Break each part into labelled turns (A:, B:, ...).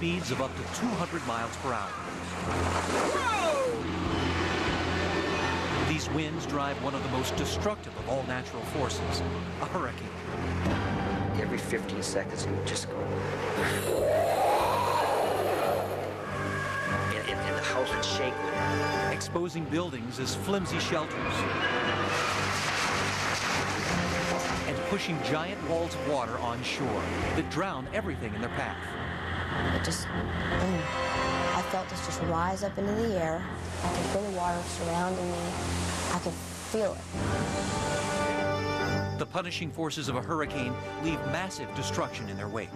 A: speeds of up to 200 miles per hour. These winds drive one of the most destructive of all natural forces, a hurricane.
B: Every 15 seconds it would just go. And the house would shake with it.
A: Exposing buildings as flimsy shelters. And pushing giant walls of water on shore that drown everything in their path.
C: It just, boom. I felt this just rise up into the air. I could feel the water surrounding me. I could feel it.
A: The punishing forces of a hurricane leave massive destruction in their wake.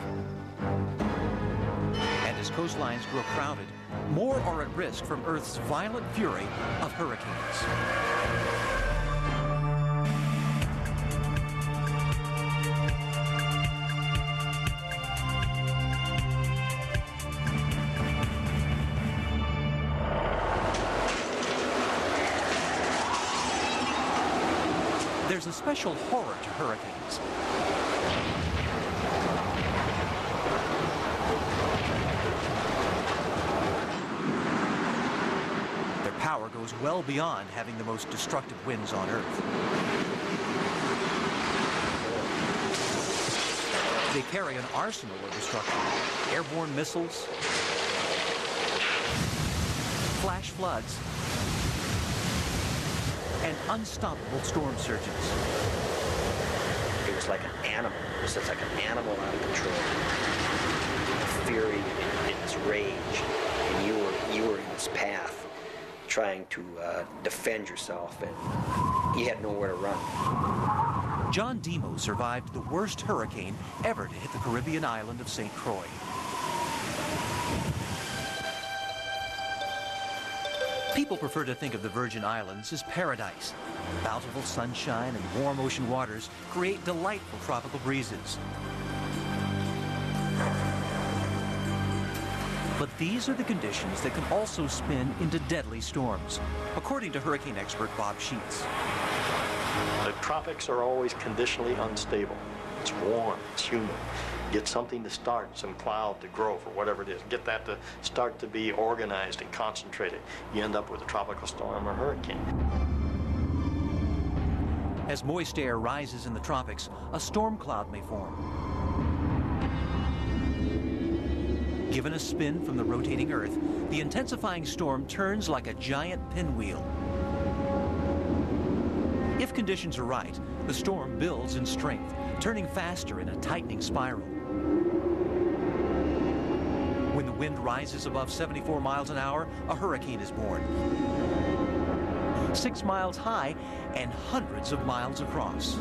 A: And as coastlines grow crowded, more are at risk from Earth's violent fury of hurricanes. There's a special horror to hurricanes. Their power goes well beyond having the most destructive winds on Earth. They carry an arsenal of destruction: airborne missiles, flash floods, and unstoppable storm surges.
B: It was like an animal. It was just like an animal out of control. The fury, its rage, and you were in its path, trying to defend yourself, and you had nowhere to run.
A: John Demo survived the worst hurricane ever to hit the Caribbean island of St. Croix. People prefer to think of the Virgin Islands as paradise. Bountiful sunshine and warm ocean waters create delightful tropical breezes. But these are the conditions that can also spin into deadly storms, according to hurricane expert Bob Sheets.
D: The tropics are always conditionally unstable. It's warm, it's humid. Get something to start, some cloud to grow for whatever it is. Get that to start to be organized and concentrated. You end up with a tropical storm or hurricane.
A: As moist air rises in the tropics, a storm cloud may form. Given a spin from the rotating Earth, the intensifying storm turns like a giant pinwheel. If conditions are right, the storm builds in strength, turning faster in a tightening spiral. When the wind rises above 74 miles an hour, a hurricane is born. 6 miles high and hundreds of miles across.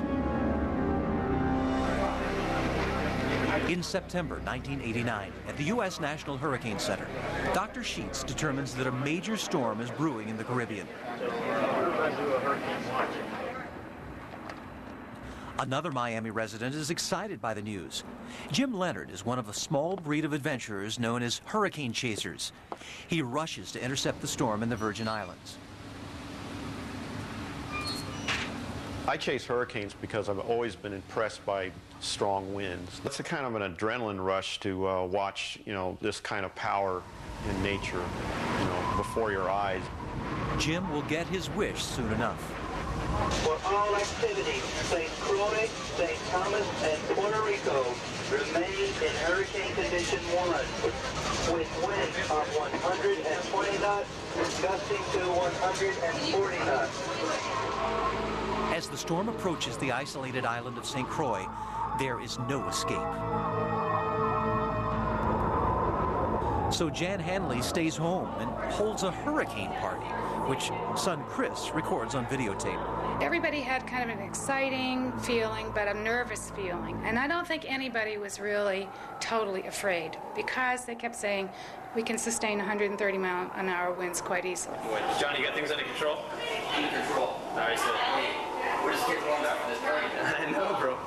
A: In September 1989, at the U.S. National Hurricane Center, Dr. Sheets determines that a major storm is brewing in the Caribbean. Another Miami resident is excited by the news. Jim Leonard is one of a small breed of adventurers known as hurricane chasers. He rushes to intercept the storm in the Virgin Islands.
E: I chase hurricanes because I've always been impressed by strong winds. It's a kind of an adrenaline rush to watch, this kind of power in nature, before your eyes.
A: Jim will get his wish soon enough.
F: For all activities, St. Croix, St. Thomas, and Puerto Rico remain in hurricane condition 1, with winds of 120 knots, gusting to 140 knots.
A: As the storm approaches the isolated island of St. Croix, there is no escape. So Jan Hanley stays home and holds a hurricane party, which son Chris records on videotape.
G: Everybody had kind of an exciting feeling, but a nervous feeling. And I don't think anybody was really totally afraid, because they kept saying, we can sustain 130-mile-an-hour winds quite easily.
H: Johnny, you got things under control? Under control. All right, so we're just getting warmed up for this party. I know, bro.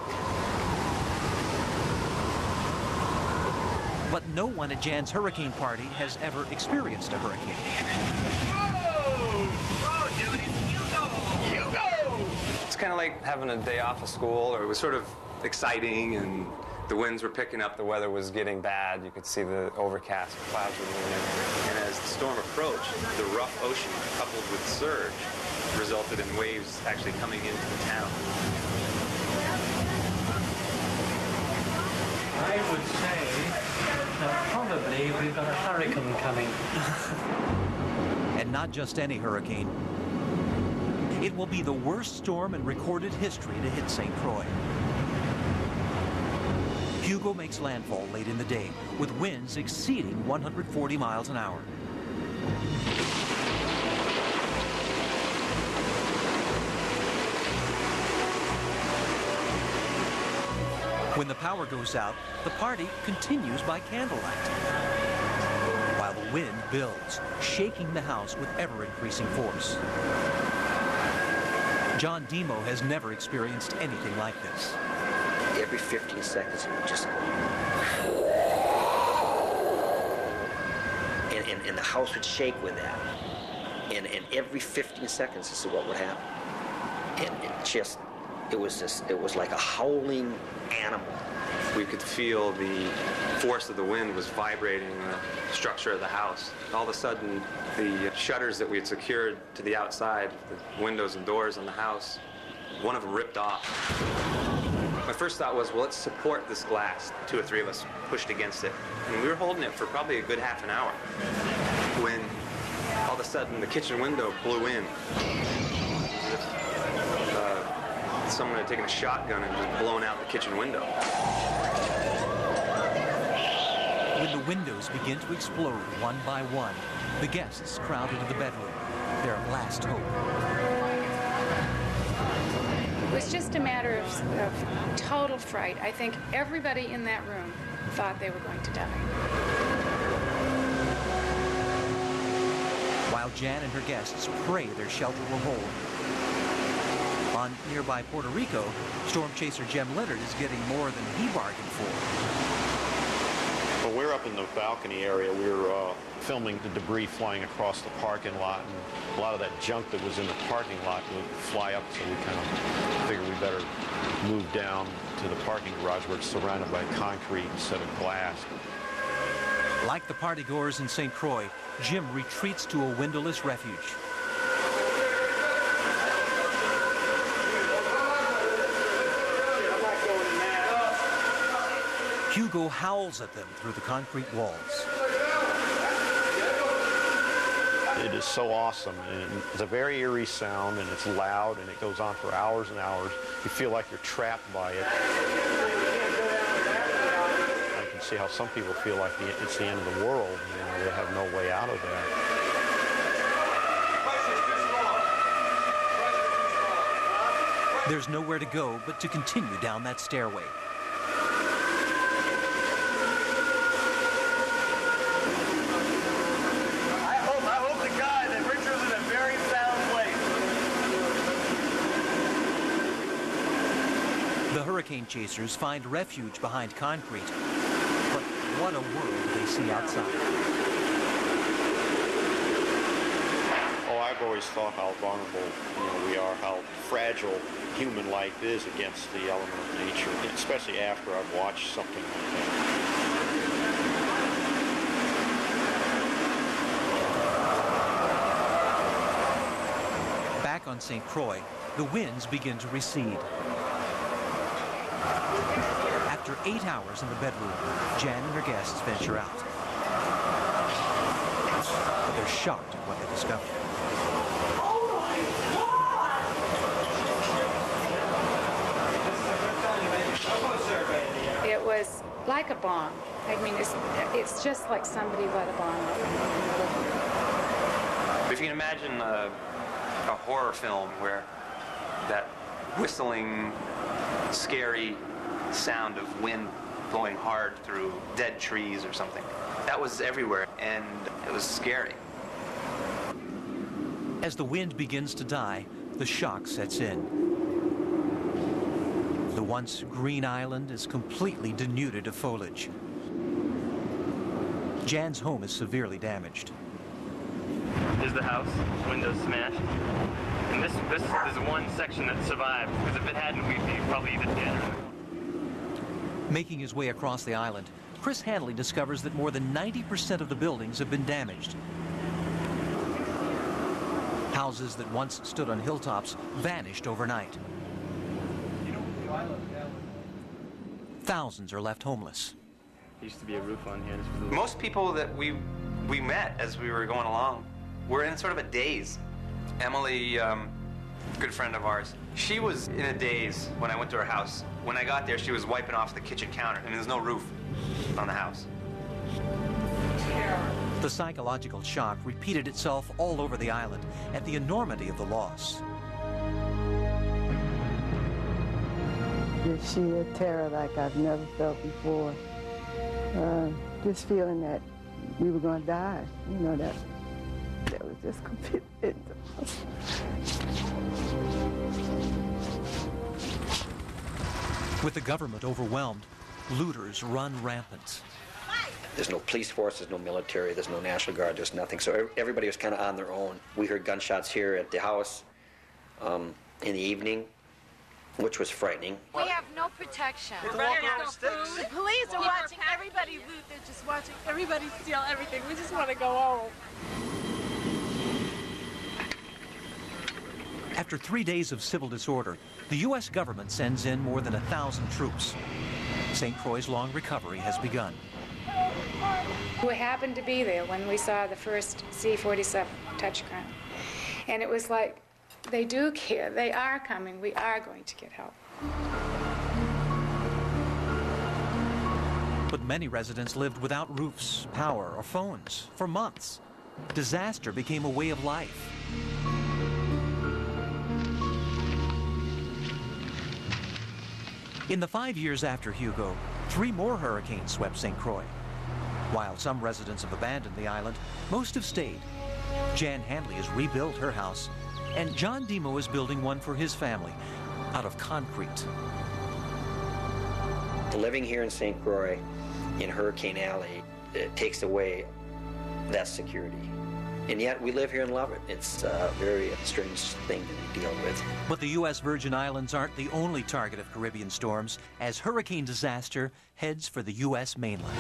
A: But no one at Jan's hurricane party has ever experienced a hurricane.
H: Oh, dude, you go!
I: It's kind of like having a day off of school, or it was sort of exciting and The winds were picking up, the weather was getting bad. You could see the overcast clouds were moving.
J: And as the storm approached, the rough ocean coupled with surge resulted in waves actually coming into the town.
K: I would say that probably we've got a hurricane coming.
A: And not just any hurricane. It will be the worst storm in recorded history to hit St. Croix. Hugo makes landfall late in the day, with winds exceeding 140 miles an hour. When the power goes out, the party continues by candlelight, while the wind builds, shaking the house with ever-increasing force. John Demo has never experienced anything like this.
B: Every 15 seconds, it would just go. And the house would shake with that. And every 15 seconds, this is what would happen. And it was like a howling animal.
I: We could feel the force of the wind was vibrating the structure of the house. All of a sudden, the shutters that we had secured to the outside, the windows and doors on the house, one of them ripped off. My first thought was, well, let's support this glass. 2 or 3 of us pushed against it. And we were holding it for probably a good half an hour when all of a sudden the kitchen window blew in. As if someone had taken a shotgun and just blown out the kitchen window.
A: When the windows begin to explode one by one, the guests crowd into the bedroom, their last hope.
G: It was just a matter of total fright. I think everybody in that room thought they were going to die.
A: While Jan and her guests pray their shelter will hold. On nearby Puerto Rico, storm chaser Jim Leonard is getting more than he bargained for.
E: Well, we're up in the balcony area. We're filming the debris flying across the parking lot, and a lot of that junk that was in the parking lot would fly up, so we kind of figured we better move down to the parking garage where it's surrounded by concrete instead of glass.
A: Like the partygoers in St. Croix, Jim retreats to a windowless refuge. Hugo howls at them through the concrete walls.
E: It is so awesome, and it's a very eerie sound, and it's loud, and it goes on for hours and hours. You feel like you're trapped by it. I can see how some people feel like it's the end of the world. You know, they have no way out of that.
A: There's nowhere to go but to continue down that stairway. Hurricane chasers find refuge behind concrete. But what a world they see outside.
E: Oh, I've always thought how vulnerable we are, how fragile human life is against the element of nature, especially after I've watched something like that.
A: Back on St. Croix, the winds begin to recede. After 8 hours in the bedroom, Jan and her guests venture out. But they're shocked at what they discover.
G: It was like a bomb. I mean, it's just like somebody let a bomb off.
I: If you can imagine a horror film where that whistling, scary sound of wind blowing hard through dead trees or something. That was everywhere, and it was scary.
A: As the wind begins to die, the shock sets in. The once green island is completely denuded of foliage. Jan's home is severely damaged.
H: Here's the house, windows smashed. And this is one section that survived, because if it hadn't, we'd be probably either dead or...
A: Making his way across the island, Chris Hanley discovers that more than 90% of the buildings have been damaged. Houses that once stood on hilltops vanished overnight. Thousands are left homeless.
J: There used to be a roof on here. Most people that we met as we were going along were in sort of a daze. Emily, good friend of ours, she was in a daze when I went to her house. When I got there, she was wiping off the kitchen counter, and there's no roof on the house.
A: The psychological shock repeated itself all over the island at the enormity of the loss.
L: The sheer terror like I've never felt before. Just feeling that we were going to die. You know, that was just completely.
A: With the government overwhelmed, looters run rampant.
B: There's no police force, there's no military, there's no National Guard, there's nothing. So everybody was kind of on their own. We heard gunshots here at the house in the evening, which was frightening.
M: We have no protection.
N: The police are watching everybody loot. They're just watching everybody steal everything. We just want to go home.
A: After 3 days of civil disorder, the U.S. government sends in more than 1,000 troops. St. Croix's long recovery has begun.
G: We happened to be there when we saw the first C-47 touch ground. And it was like, they do care. They are coming. We are going to get help.
A: But many residents lived without roofs, power, or phones for months. Disaster became a way of life. In the 5 years after Hugo, 3 more hurricanes swept St. Croix. While some residents have abandoned the island, most have stayed. Jan Handley has rebuilt her house, and John Demo is building one for his family out of concrete.
B: Living here in St. Croix, in Hurricane Alley, it takes away that security. And yet we live here and love it. It's a very strange thing to deal with.
A: But the U.S. Virgin Islands aren't the only target of Caribbean storms as hurricane disaster heads for the U.S. mainland.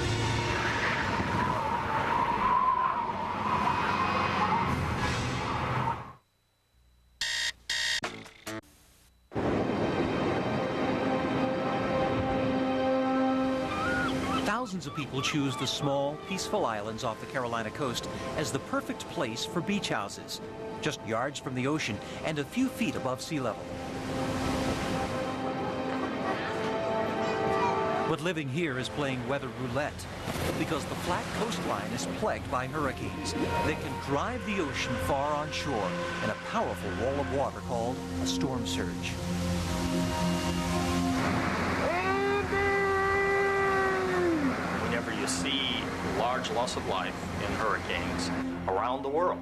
A: Thousands of people choose the small, peaceful islands off the Carolina coast as the perfect place for beach houses, just yards from the ocean and a few feet above sea level. But living here is playing weather roulette because the flat coastline is plagued by hurricanes that can drive the ocean far on shore in a powerful wall of water called a storm surge.
D: Whenever you see large loss of life in hurricanes around the world,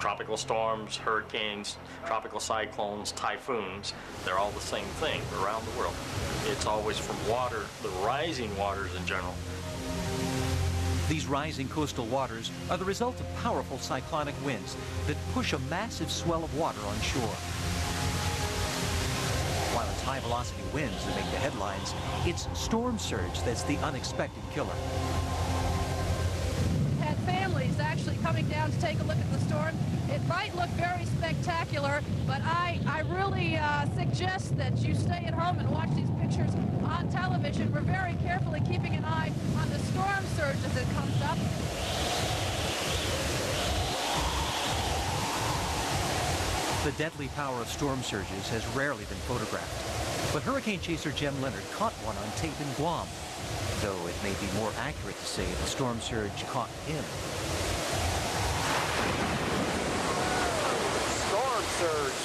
D: tropical storms, hurricanes, tropical cyclones, typhoons, they're all the same thing around the world. It's always from water, the rising waters in general.
A: These rising coastal waters are the result of powerful cyclonic winds that push a massive swell of water on shore. While it's high-velocity winds that make the headlines, it's storm surge that's the unexpected killer.
O: Had families actually coming down to take a look at the storm. It might look very spectacular, but I really suggest that you stay at home and watch these pictures on television. We're very carefully keeping an eye on the storm surge as it comes up.
A: The deadly power of storm surges has rarely been photographed, but hurricane chaser Jim Leonard caught one on tape in Guam, though it may be more accurate to say the storm surge caught him.
E: Storm surge.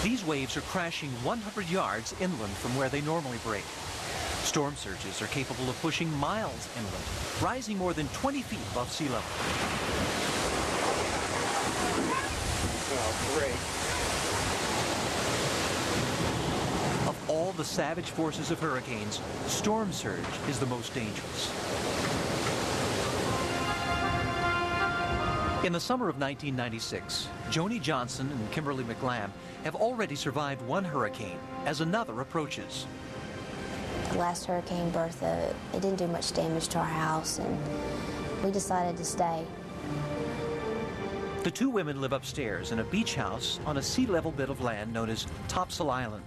A: These waves are crashing 100 yards inland from where they normally break. Storm surges are capable of pushing miles inland, rising more than 20 feet above sea level.
B: Oh, great.
A: Of all the savage forces of hurricanes, storm surge is the most dangerous. In the summer of 1996, Joni Johnson and Kimberly McLam have already survived one hurricane as another approaches.
C: The last hurricane, Bertha, it didn't do much damage to our house, and we decided to stay.
A: The two women live upstairs in a beach house on a sea-level bit of land known as Topsail Island.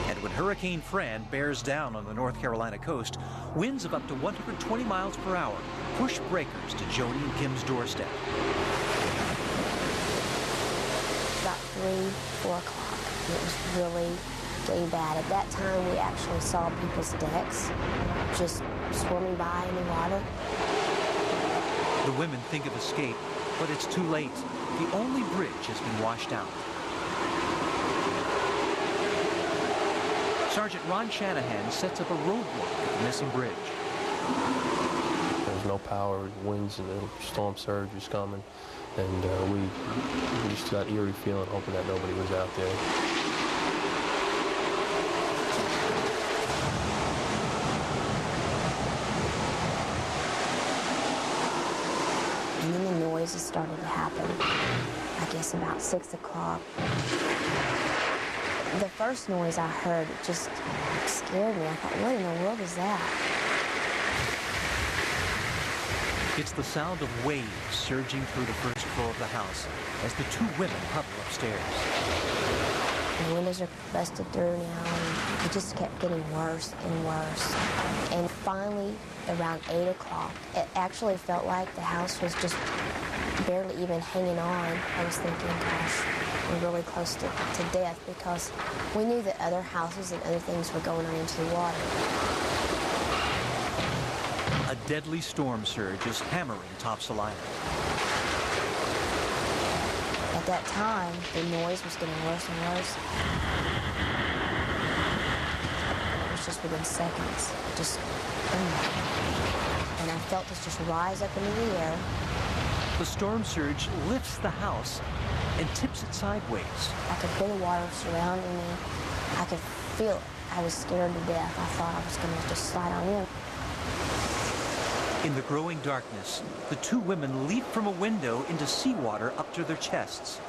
A: And when Hurricane Fran bears down on the North Carolina coast, winds of up to 120 miles per hour push breakers to Joni and Kim's doorstep.
C: About 3, 4 o'clock. It was really getting bad. At that time, we actually saw people's decks just swimming by in the water.
A: The women think of escape, but it's too late. The only bridge has been washed out. Sergeant Ron Shanahan sets up a roadblock at the missing bridge.
M: There was no power, winds and the storm surge was coming, and we just got eerie feeling, hoping that nobody was out there.
C: And then the noises started to happen, I guess about 6 o'clock. The first noise I heard just scared me. I thought, what in the world is that?
A: It's the sound of waves surging through the first floor of the house as the two women huddle upstairs.
C: The windows are busted through now, and it just kept getting worse and worse. And finally, around 8 o'clock, it actually felt like the house was just barely even hanging on. I was thinking, gosh, we're really close to death, because we knew that other houses and other things were going on into the water.
A: A deadly storm surge is hammering Topsail Island.
C: At that time, the noise was getting worse and worse. It was just within seconds, just boom. And I felt this just rise up into the air.
A: The storm surge lifts the house and tips it sideways.
C: I could feel the water surrounding me. I could feel it. I was scared to death. I thought I was going to just slide on in.
A: In the growing darkness, the two women leap from a window into seawater up to their chests.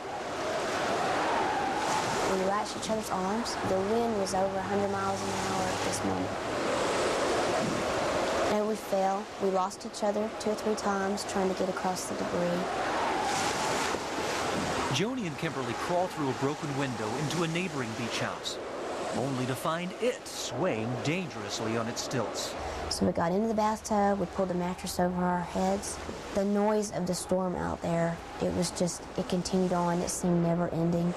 C: We latched each other's arms. The wind was over 100 miles an hour at this moment. And we fell. We lost each other 2 or 3 times trying to get across the debris.
A: Joni and Kimberly crawl through a broken window into a neighboring beach house, only to find it swaying dangerously on its stilts.
C: So we got into the bathtub, we pulled the mattress over our heads. The noise of the storm out there, it was just, it continued on. It seemed never ending.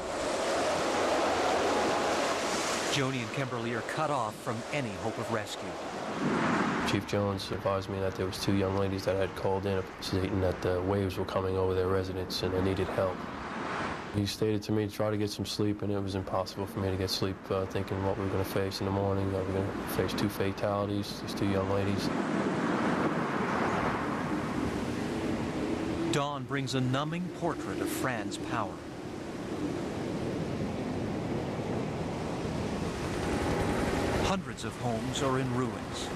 A: Joni and Kimberly are cut off from any hope of rescue.
M: Chief Jones advised me that there was 2 young ladies that had called in stating that the waves were coming over their residence and they needed help. He stated to me to try to get some sleep, and it was impossible for me to get sleep, thinking what we were going to face in the morning. We were going to face 2 fatalities, these 2 young ladies.
A: Dawn brings a numbing portrait of Fran's power. Hundreds of homes are in ruins.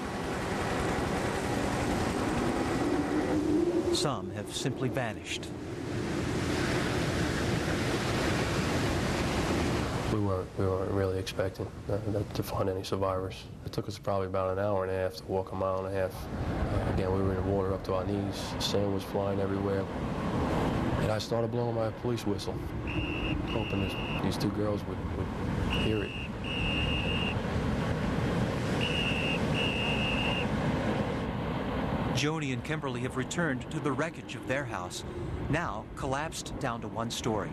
A: Some have simply vanished.
M: We weren't really expecting to find any survivors. It took us probably about an hour and a half to walk a mile and a half. Again, we were in the water up to our knees. Sand was flying everywhere. And I started blowing my police whistle, hoping these 2 girls would hear it.
A: Joni and Kimberly have returned to the wreckage of their house, now collapsed down to 1 story.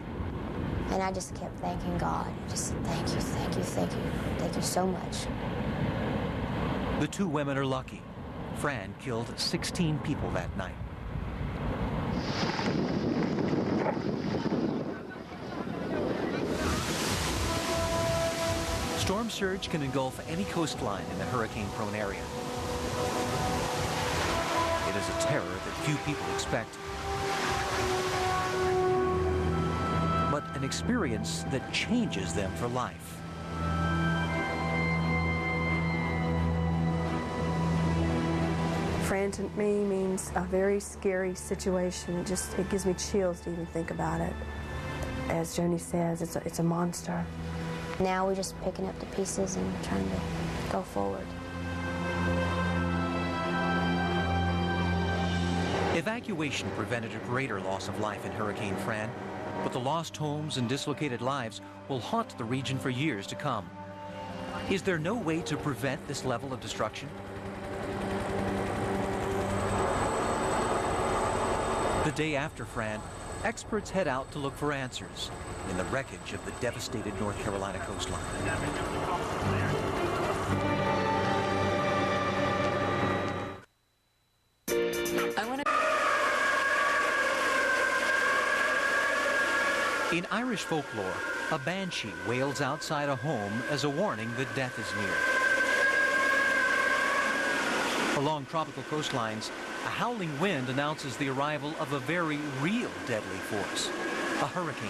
C: And I just kept thanking God. Just thank you, thank you, thank you. Thank you so much.
A: The 2 women are lucky. Fran killed 16 people that night. Storm surge can engulf any coastline in the hurricane-prone area. It is a terror that few people expect, but an experience that changes them for life.
P: Fran to me means a very scary situation. It gives me chills to even think about it. As Joni says, it's a monster.
C: Now we're just picking up the pieces and trying to go forward.
A: Evacuation prevented a greater loss of life in Hurricane Fran, but the lost homes and dislocated lives will haunt the region for years to come. Is there no way to prevent this level of destruction? The day after Fran, experts head out to look for answers in the wreckage of the devastated North Carolina coastline. In Irish folklore, a banshee wails outside a home as a warning that death is near. Along tropical coastlines, a howling wind announces the arrival of a very real deadly force, a hurricane.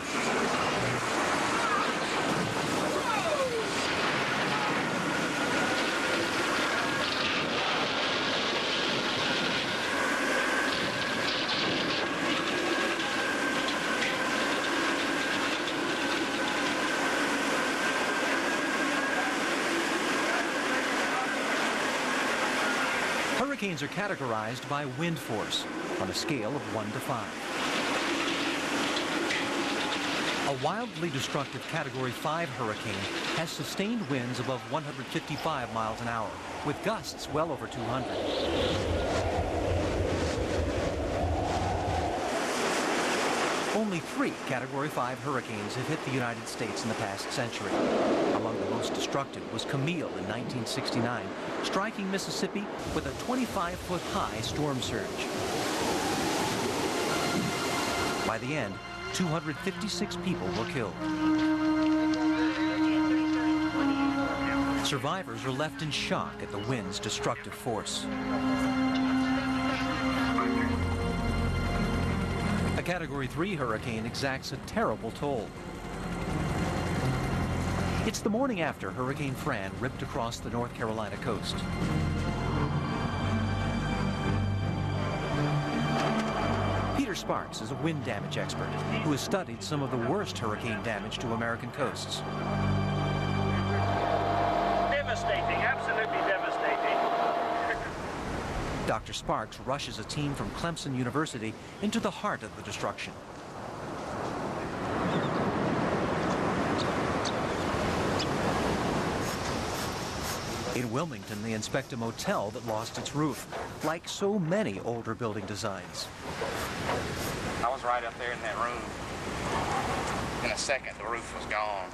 A: Hurricanes are categorized by wind force on a scale of 1 to 5. A wildly destructive Category 5 hurricane has sustained winds above 155 miles an hour, with gusts well over 200. Only 3 Category 5 hurricanes have hit the United States in the past century. Among the most destructive was Camille in 1969, striking Mississippi with a 25-foot-high storm surge. By the end, 256 people were killed. Survivors are left in shock at the wind's destructive force. A Category 3 hurricane exacts a terrible toll. It's the morning after Hurricane Fran ripped across the North Carolina coast. Peter Sparks is a wind damage expert who has studied some of the worst hurricane damage to American coasts.
Q: Devastating, absolutely devastating.
A: Dr. Sparks rushes a team from Clemson University into the heart of the destruction. In Wilmington, they inspect a motel that lost its roof, like so many older building designs.
H: I was right up there in that room. In a second, the roof was gone.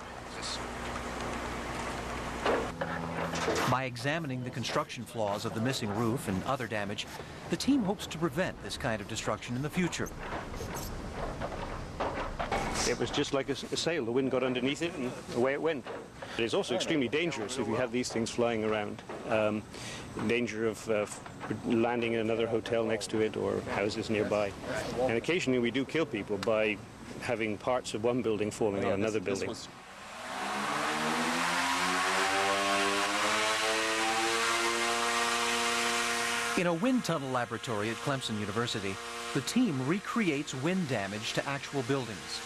A: By examining the construction flaws of the missing roof and other damage, the team hopes to prevent this kind of destruction in the future.
R: It was just like a sail. The wind got underneath it and away it went. It is also extremely dangerous if you have these things flying around. In danger of landing in another hotel next to it or houses nearby. And occasionally we do kill people by having parts of one building falling on another building.
A: In a wind tunnel laboratory at Clemson University, the team recreates wind damage to actual buildings.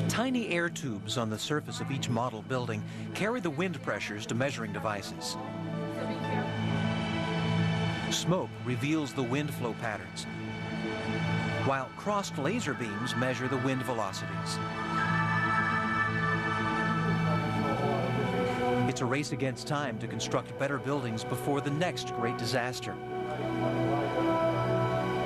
A: Tiny air tubes on the surface of each model building carry the wind pressures to measuring devices. Smoke reveals the wind flow patterns, while crossed laser beams measure the wind velocities. It's a race against time to construct better buildings before the next great disaster.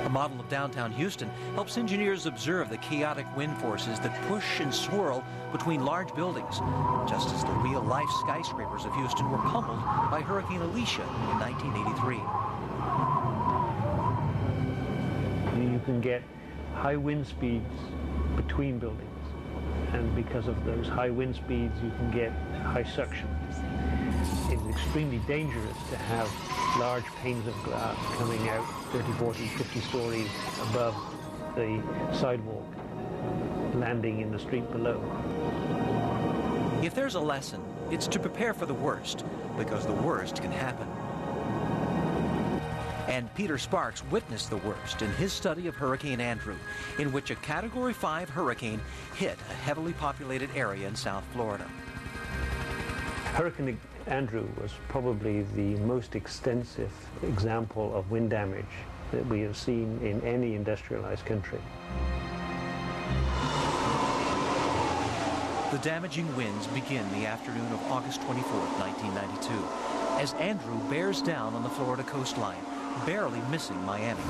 A: A model of downtown Houston helps engineers observe the chaotic wind forces that push and swirl between large buildings, just as the real-life skyscrapers of Houston were pummeled by Hurricane Alicia in 1983.
S: You can get high wind speeds between buildings, and because of those high wind speeds you can get high suction. It's extremely dangerous to have large panes of glass coming out 30, 40, 50 stories above the sidewalk, landing in the street below.
A: If there's a lesson, it's to prepare for the worst, because the worst can happen. And Peter Sparks witnessed the worst in his study of Hurricane Andrew, in which a Category 5 hurricane hit a heavily populated area in South Florida.
S: Hurricane Andrew was probably the most extensive example of wind damage that we have seen in any industrialized country.
A: The damaging winds begin the afternoon of August 24, 1992, as Andrew bears down on the Florida coastline, barely missing Miami.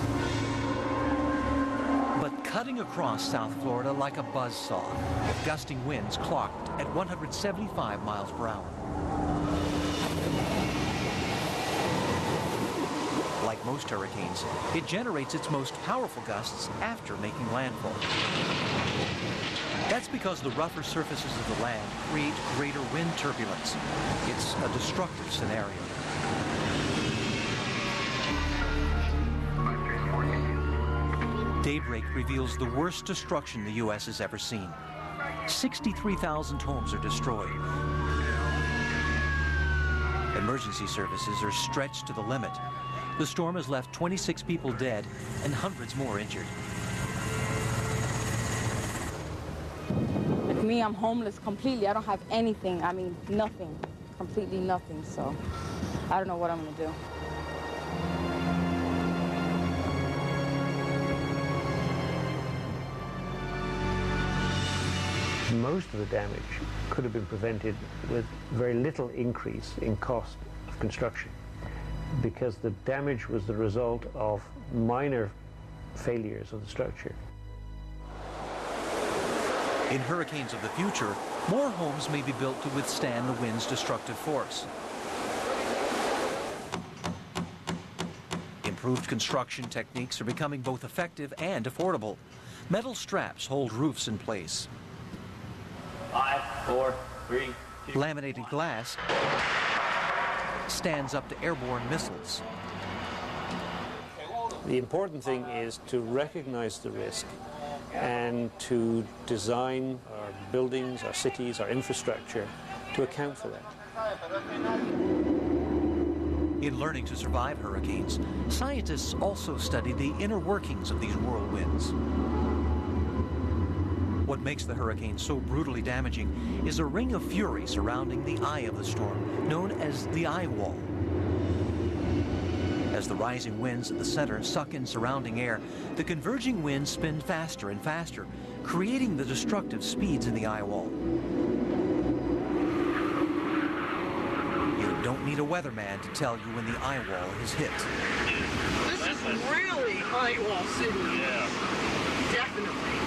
A: But cutting across South Florida like a buzzsaw, with gusting winds clocked at 175 miles per hour. Like most hurricanes, it generates its most powerful gusts after making landfall. That's because the rougher surfaces of the land create greater wind turbulence. It's a destructive scenario. Daybreak reveals the worst destruction the U.S. has ever seen. 63,000 homes are destroyed. Emergency services are stretched to the limit. The storm has left 26 people dead and hundreds more injured.
T: Like me, I'm homeless completely. I don't have anything. I mean, nothing. Completely nothing. So I don't know what I'm going to do.
S: Most of the damage could have been prevented with very little increase in cost of construction, because the damage was the result of minor failures of the structure.
A: In hurricanes of the future, more homes may be built to withstand the wind's destructive force. Improved construction techniques are becoming both effective and affordable. Metal straps hold roofs in place.
H: 5, 4, 3, 2,
A: Laminated glass stands up to airborne missiles.
R: The important thing is to recognize the risk and to design our buildings, our cities, our infrastructure to account for that.
A: In learning to survive hurricanes, scientists also study the inner workings of these whirlwinds. What makes the hurricane so brutally damaging is a ring of fury surrounding the eye of the storm, known as the eye wall. As the rising winds at the center suck in surrounding air, the converging winds spin faster and faster, creating the destructive speeds in the eye wall. You don't need a weatherman to tell you when the eye wall is hit.
U: This is really eye wall city.
Q: Yeah.
U: Definitely.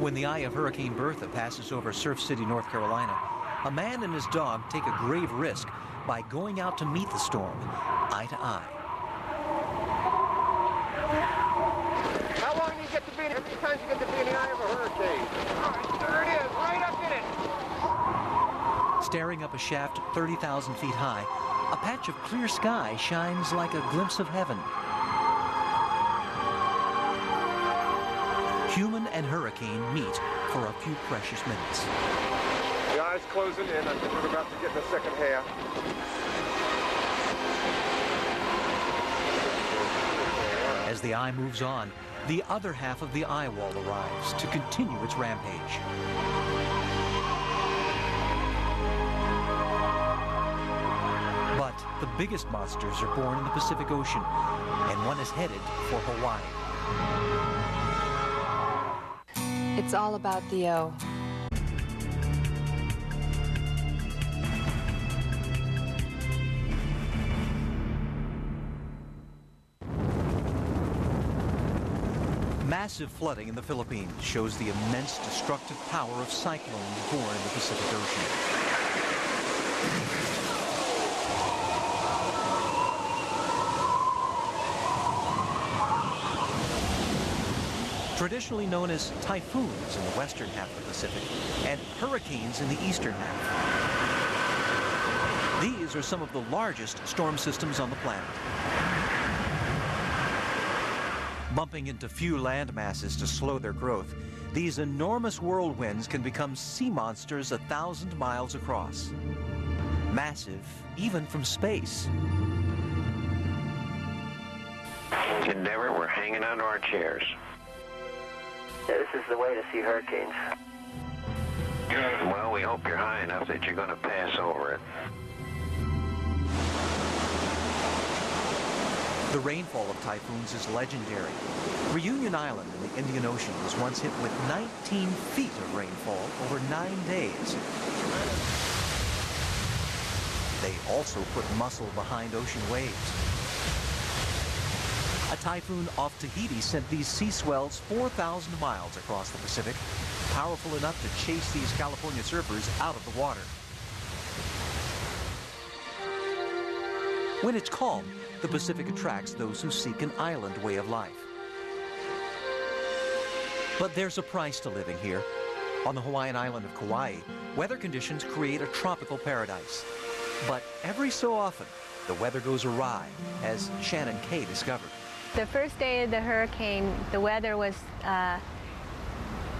A: When the eye of Hurricane Bertha passes over Surf City, North Carolina, a man and his dog take a grave risk by going out to meet the storm, eye to eye.
V: How long do you get to be in? How many times you get to be in the eye of a hurricane? There it is, right up in it.
A: Staring up a shaft 30,000 feet high, a patch of clear sky shines like a glimpse of heaven. Human and hurricane meet for a few precious minutes.
V: The eye's closing in. I think we're about to get in the second half.
A: As the eye moves on, the other half of the eye wall arrives to continue its rampage. But the biggest monsters are born in the Pacific Ocean, and one is headed for Hawaii.
W: It's all about the O.
A: Massive flooding in the Philippines shows the immense destructive power of cyclones born in the Pacific Ocean. Traditionally known as typhoons in the western half of the Pacific and hurricanes in the eastern half. These are some of the largest storm systems on the planet. Bumping into few land masses to slow their growth, these enormous whirlwinds can become sea monsters 1,000 miles across. Massive, even from space.
V: Endeavor, we're hanging onto our chairs.
B: This is the way to see hurricanes.
V: Well, we hope you're high enough that you're going to pass over it.
A: The rainfall of typhoons is legendary. Reunion Island in the Indian Ocean was once hit with 19 feet of rainfall over 9 days. They also put muscle behind ocean waves. A typhoon off Tahiti sent these sea swells 4,000 miles across the Pacific, powerful enough to chase these California surfers out of the water. When it's calm, the Pacific attracts those who seek an island way of life. But there's a price to living here. On the Hawaiian island of Kauai, weather conditions create a tropical paradise. But every so often, the weather goes awry, as Shannon Kay discovered.
F: The first day of the hurricane, the weather was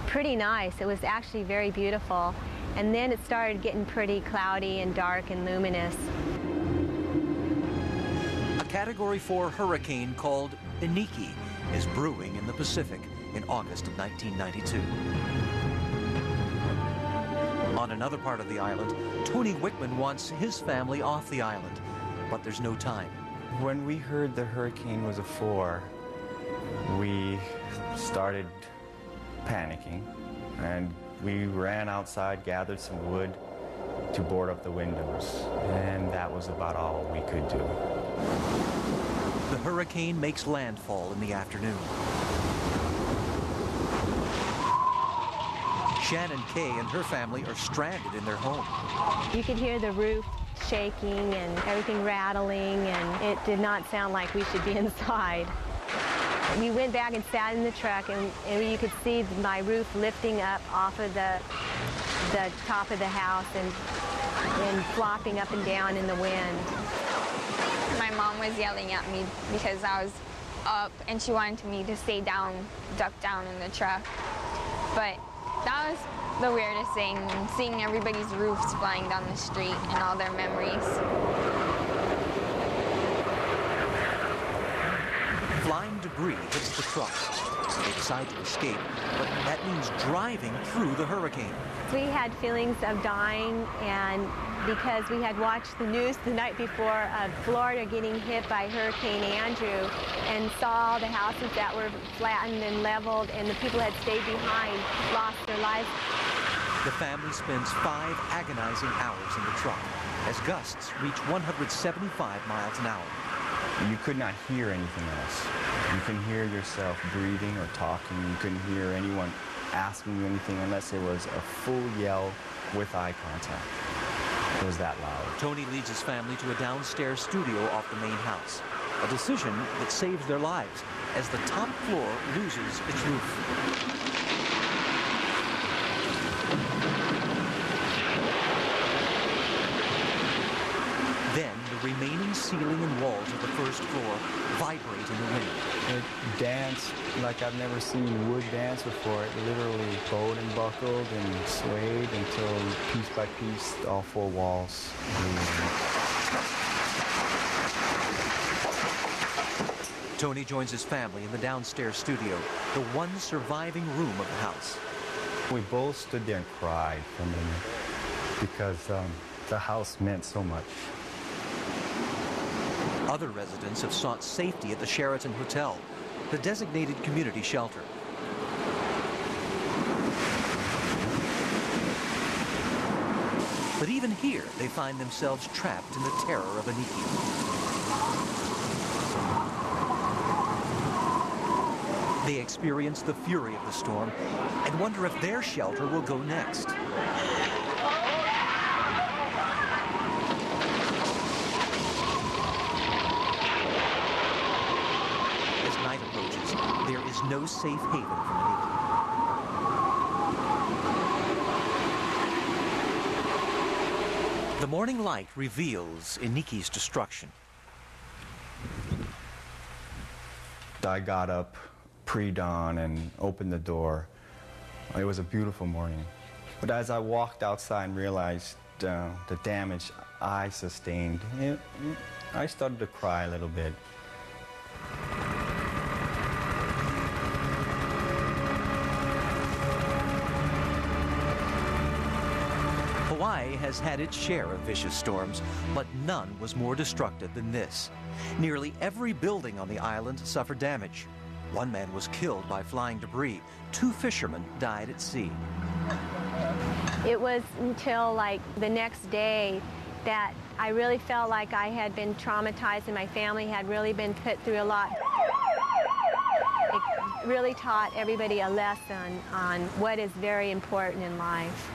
F: pretty nice. It was actually very beautiful. And then it started getting pretty cloudy and dark and luminous.
A: A Category 4 hurricane called Iniki is brewing in the Pacific in August of 1992. On another part of the island, Tony Wickman wants his family off the island, but there's no time.
I: When we heard the hurricane was a 4, we started panicking, and we ran outside, gathered some wood to board up the windows, and that was about all we could do.
A: The hurricane makes landfall in the afternoon. Shannon Kay and her family are stranded in their home.
F: You could hear the roof shaking and everything rattling, and it did not sound like we should be inside. We went back and sat in the truck, and you could see my roof lifting up off of the top of the house and flopping up and down in the wind.
K: My mom was yelling at me because I was up, and she wanted me to stay down, duck down in the truck. But that was the weirdest thing, seeing everybody's roofs flying down the street and all their memories.
A: Flying debris hits the truck. They decide to escape, but that means driving through the hurricane.
F: We had feelings of dying, and because we had watched the news the night before of Florida getting hit by Hurricane Andrew and saw the houses that were flattened and leveled, and the people that stayed behind lost their lives.
A: The family spends 5 agonizing hours in the truck as gusts reach 175 miles an hour.
I: You could not hear anything else. You can hear yourself breathing or talking. You couldn't hear anyone asking you anything unless it was a full yell with eye contact. It was that loud.
A: Tony leads his family to a downstairs studio off the main house, a decision that saves their lives as the top floor loses its roof. Then the remaining ceiling and walls of the first floor vibrate in the wind.
I: It danced like I've never seen wood dance before. It literally bowed and buckled and swayed until piece by piece all 4 walls moved.
A: Tony joins his family in the downstairs studio, the one surviving room of the house.
I: We both stood there and cried for a minute because the house meant so much.
A: Other residents have sought safety at the Sheraton Hotel, the designated community shelter. But even here, they find themselves trapped in the terror of Iniki. They experience the fury of the storm and wonder if their shelter will go next. There is no safe haven from Iniki. The morning light reveals Iniki's destruction.
I: I got up pre-dawn and opened the door. It was a beautiful morning. But as I walked outside and realized the damage I sustained, I started to cry a little bit.
A: Hawaii has had its share of vicious storms, but none was more destructive than this. Nearly every building on the island suffered damage. One man was killed by flying debris. 2 fishermen died at sea.
F: It was until like the next day that I really felt like I had been traumatized and my family had really been put through a lot. It really taught everybody a lesson on what is very important in life.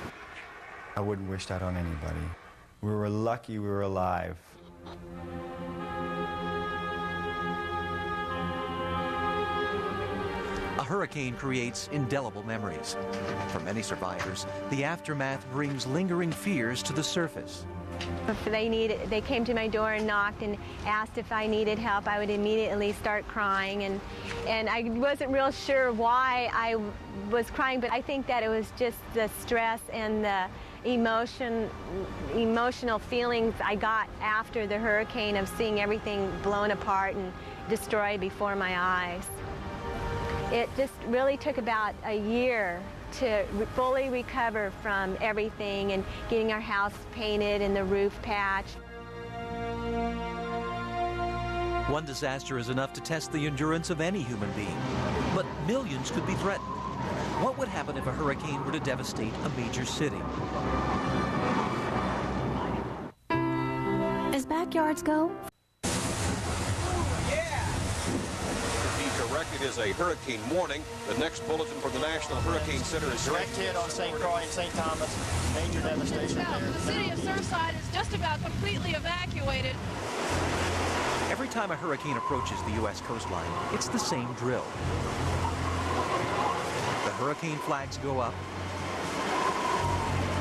I: I wouldn't wish that on anybody. We were lucky we were alive.
A: A hurricane creates indelible memories. For many survivors, the aftermath brings lingering fears to the surface.
F: If they came to my door and knocked and asked if I needed help, I would immediately start crying. And I wasn't real sure why I was crying, but I think that it was just the stress and the emotional feelings I got after the hurricane of seeing everything blown apart and destroyed before my eyes. It just really took about a year to fully recover from everything and getting our house painted and the roof patched.
A: One disaster is enough to test the endurance of any human being, but millions could be threatened. What would happen if a hurricane were to devastate a major city?
J: As backyards go,
L: It is a hurricane warning. The next bulletin from the National Hurricane Center is
D: direct hit on St. Croix and St. Thomas. Major devastation there.
O: The city of Surfside is just about completely evacuated.
A: Every time a hurricane approaches the U.S. coastline, it's the same drill. The hurricane flags go up.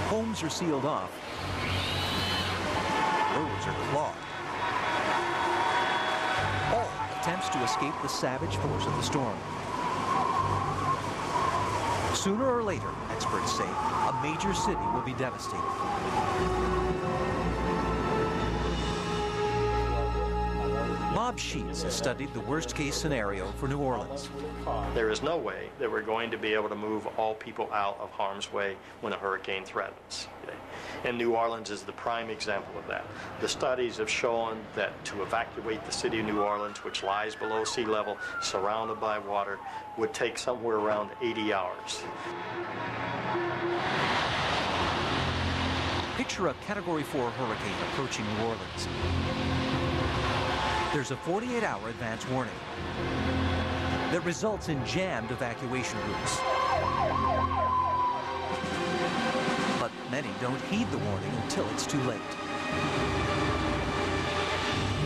A: Homes are sealed off. Roads are clogged. Attempts to escape the savage force of the storm. Sooner or later, experts say, a major city will be devastated. Bob Sheets has studied the worst-case scenario for New Orleans.
D: There is no way that we're going to be able to move all people out of harm's way when a hurricane threatens. And New Orleans is the prime example of that. The studies have shown that to evacuate the city of New Orleans, which lies below sea level, surrounded by water, would take somewhere around 80 hours.
A: Picture a Category 4 hurricane approaching New Orleans. There's a 48-hour advance warning that results in jammed evacuation routes. But many don't heed the warning until it's too late.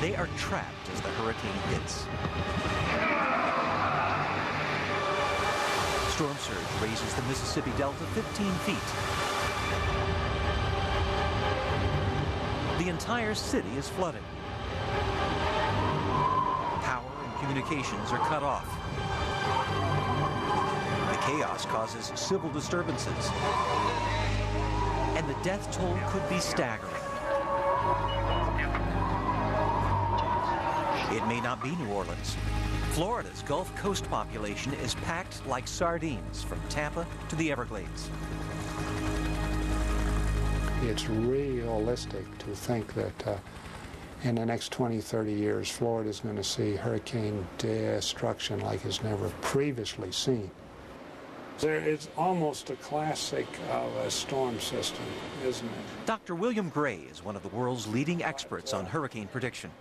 A: They are trapped as the hurricane hits. Storm surge raises the Mississippi Delta 15 feet. The entire city is flooded. Power and communications are cut off. The chaos causes civil disturbances. And the death toll could be staggering. It may not be New Orleans. Florida's Gulf Coast population is packed like sardines from Tampa to the Everglades.
N: It's realistic to think that in the next 20, 30 years, Florida is going to see hurricane destruction like it's never previously seen. It's almost a classic of a storm system, isn't it?
A: Dr. William Gray is one of the world's leading experts on hurricane prediction.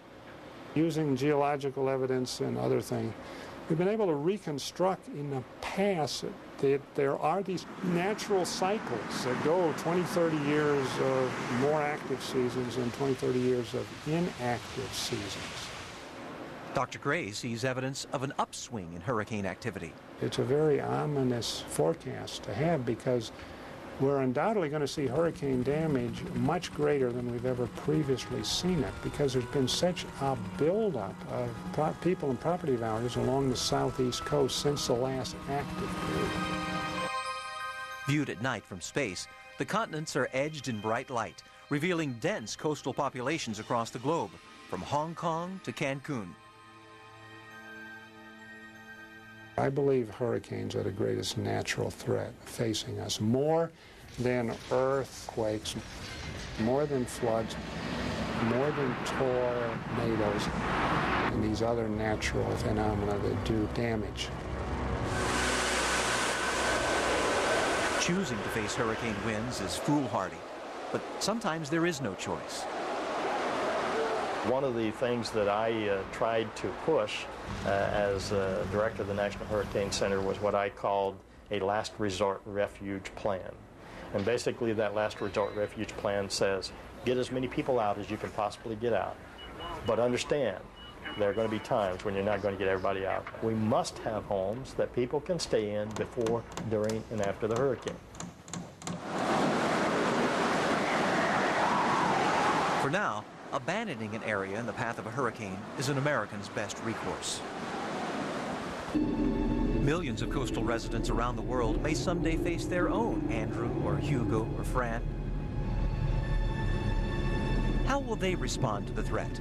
N: Using geological evidence and other things, we've been able to reconstruct in the past that there are these natural cycles that go 20, 30 years of more active seasons and 20, 30 years of inactive seasons.
A: Dr. Gray sees evidence of an upswing in hurricane activity.
N: It's a very ominous forecast to have because We're undoubtedly going to see hurricane damage much greater than we've ever previously seen it, because there's been such a buildup of people and property values along the southeast coast since the last active period.
A: Viewed at night from space, the continents are edged in bright light, revealing dense coastal populations across the globe, from Hong Kong to Cancun.
N: I believe hurricanes are the greatest natural threat facing us, more than earthquakes, more than floods, more than tornadoes, and these other natural phenomena that do damage.
A: Choosing to face hurricane winds is foolhardy, but sometimes there is no choice.
D: One of the things that I tried to push as director of the National Hurricane Center was what I called a last resort refuge plan. And basically that last resort refuge plan says, get as many people out as you can possibly get out. But understand, there are going to be times when you're not going to get everybody out. We must have homes that people can stay in before, during, and after the hurricane.
A: For now, abandoning an area in the path of a hurricane is an American's best recourse. Millions of coastal residents around the world may someday face their own Andrew or Hugo or Fran. How will they respond to the threat?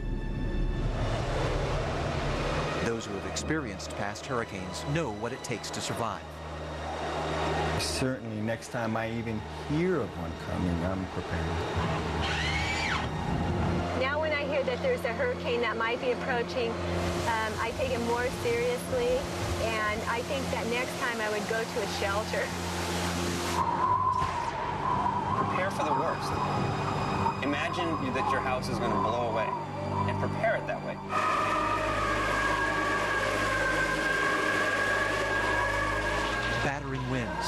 A: Those who have experienced past hurricanes know what it takes to survive.
I: Certainly, next time I even hear of one coming, I'm prepared.
F: Now when I hear that there's a hurricane that might be approaching, I take it more seriously, and I think that next time I would go to a shelter.
H: Prepare for the worst. Imagine that your house is going to blow away, and prepare it that way.
A: Battering winds,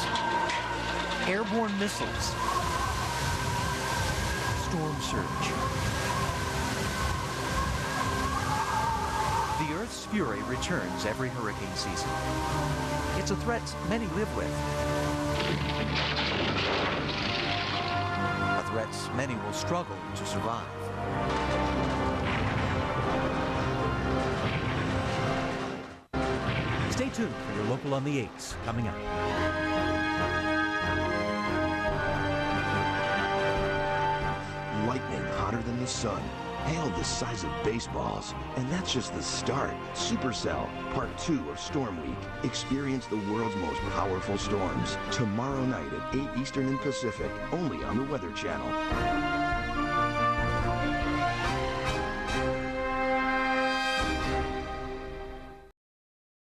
A: airborne missiles, storm surge. The Earth's fury returns every hurricane season. It's a threat many live with. A threat many will struggle to survive. Stay tuned for your local on the 8s coming up.
E: Lightning hotter than the sun, hail the size of baseballs, and that's just the start. Supercell, Part 2 of Storm Week. Experience the world's most powerful storms tomorrow night at 8 Eastern and Pacific, only on the Weather Channel.